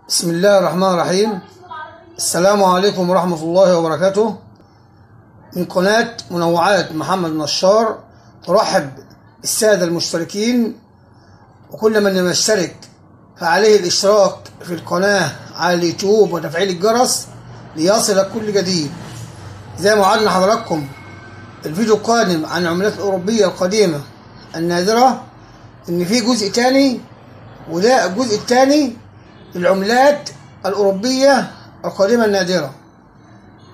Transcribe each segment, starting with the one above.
بسم الله الرحمن الرحيم. السلام عليكم ورحمة الله وبركاته. من قناة منوعات محمد نشار ترحب السادة المشتركين وكل من لم يشترك فعليه الاشتراك في القناة على اليوتيوب وتفعيل الجرس ليصل كل جديد. زي ما وعدنا حضراتكم الفيديو القادم عن العملات الأوروبية القديمة النادرة، إن في جزء تاني، وده الجزء التاني العملات الأوروبية القديمة النادرة.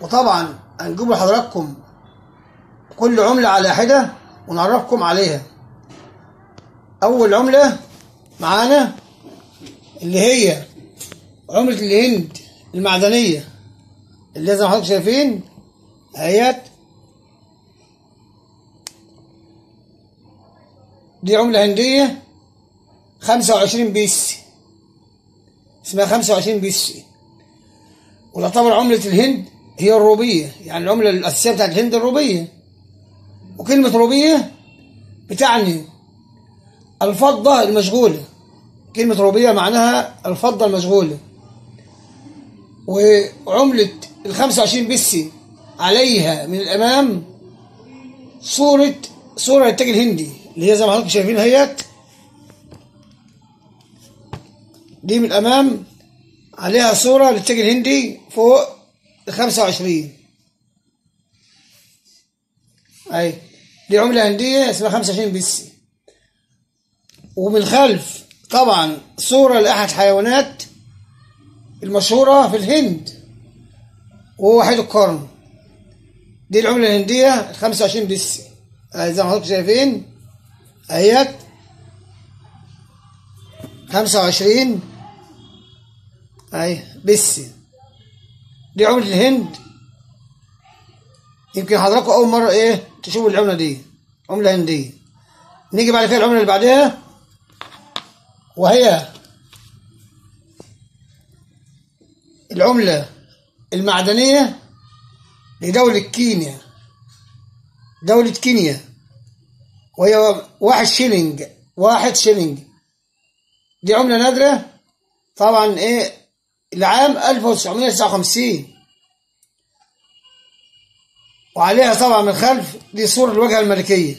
وطبعا هنجيب لحضراتكم كل عملة على حدة ونعرفكم عليها. أول عملة معانا اللي هي عملة الهند المعدنية، اللي زي ما حضراتكم شايفين اهيت. دي عملة هندية 25 بيس، اسمها 25 بيس، وتعتبر عملة الهند هي الروبية، يعني العملة الأساسية بتاعت الهند الروبية. وكلمة روبية بتعني الفضة المشغولة، كلمة روبية معناها الفضة المشغولة. وعملة ال 25 بيس عليها من الأمام صورة للتاج الهندي، اللي هي زي ما حضراتكم شايفين اهيت. دي من الأمام عليها صورة للتاج الهندي فوق ال 25. أي دي عملة هندية اسمها 25 بيس. ومن الخلف طبعا صورة لأحد الحيوانات المشهورة في الهند وهو وحيد القرن. دي العملة الهندية 25 بيس، زي ما حضراتكم شايفين اهيت 25 بيس. دي عملة الهند. يمكن حضراتكم أول مرة تشوفوا العملة دي، عملة هندية. نيجي بعد كده العملة اللي بعدها، وهي العملة المعدنية لدولة كينيا، دولة كينيا، وهي 1 شيلينج. 1 شيلينج دي عملة نادرة طبعا لعام 1959. وعليها طبعا من الخلف دي صورة الواجهة الملكية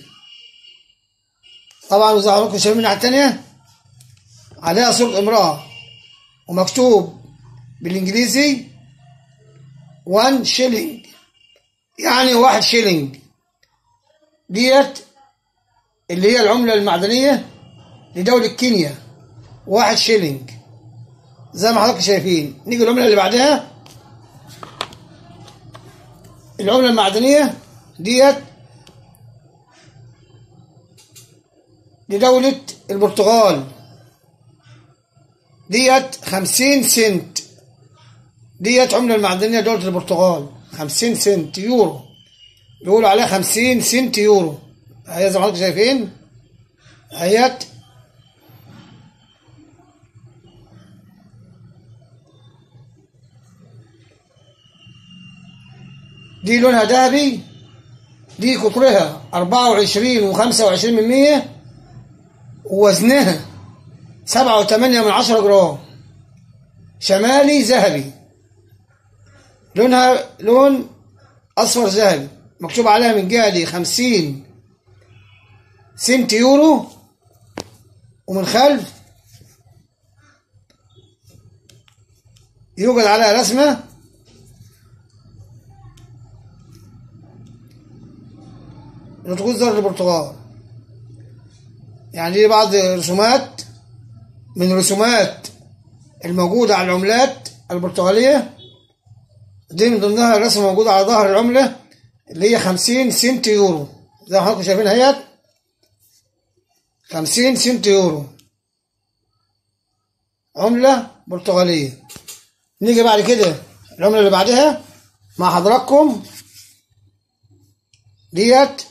طبعا، وزي ما حضراتكم شايفين الناحية التانية عليها صورة امرأة ومكتوب بالإنجليزي 1 شيلينج، يعني 1 شيلينج. ديت اللي هي العملة المعدنية لدولة كينيا، 1 شيلينج زي ما حضراتكم شايفين. نيجي العملة اللي بعدها، العملة المعدنية ديت لدولة البرتغال، ديت 50 سنت. ديت عملة المعدنية دولة البرتغال 50 سنت يورو، بيقولوا عليها 50 سنت يورو. اهي زي ما حضراتكم شايفين اهيت. دي لونها ذهبي، دي قطرها 24 و25 من 100، ووزنها 7.8 جرام، شمالي ذهبي، لونها لون أصفر ذهبي، مكتوب عليها من جهة دي 50 سنت يورو، ومن خلف يوجد عليها رسمة لتقول ظهر البرتغال. يعني دي بعض رسومات من الرسومات الموجودة على العملات البرتغالية. دي من ضمنها رسمة موجودة على ظهر العملة اللي هي 50 سنت يورو، زي ما حضراتكم شايفين اهيت 50 سنت يورو، عملة برتغالية. نيجي بعد كده العملة اللي بعدها مع حضراتكم، ديت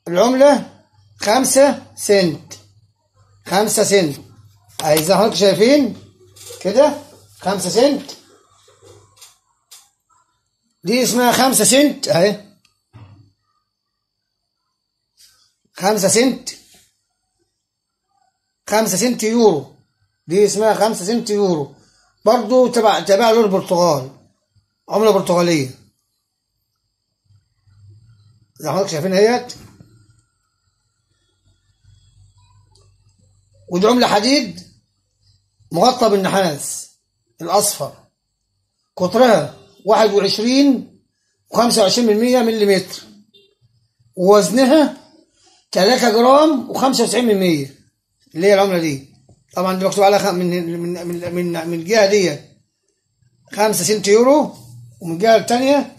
العملة 5 سنت. 5 سنت اهي زي ما حضراتكم شايفين كده 5 سنت. دي اسمها 5 سنت اهي، 5 سنت، 5 سنت يورو. دي اسمها 5 سنت يورو، برضو تبع لون البرتغال، عملة برتغالية زي ما حضرتك شايفين اهيت. ودي عملة حديد مغطى بالنحاس الأصفر، قطرها 21.25 مليمتر، ووزنها 3 جرام و95 اللي هي العملة دي. طبعا دي مكتوب عليها من الجهة دي 5 سنت يورو، ومن الجهة التانية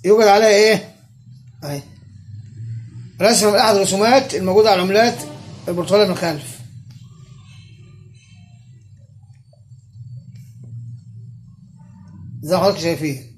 يوجد عليها ايه؟ اهي رسمة من أحد الرسومات الموجودة على العملات البرتغالية من الخلف. زي ما حضرتك شايفين.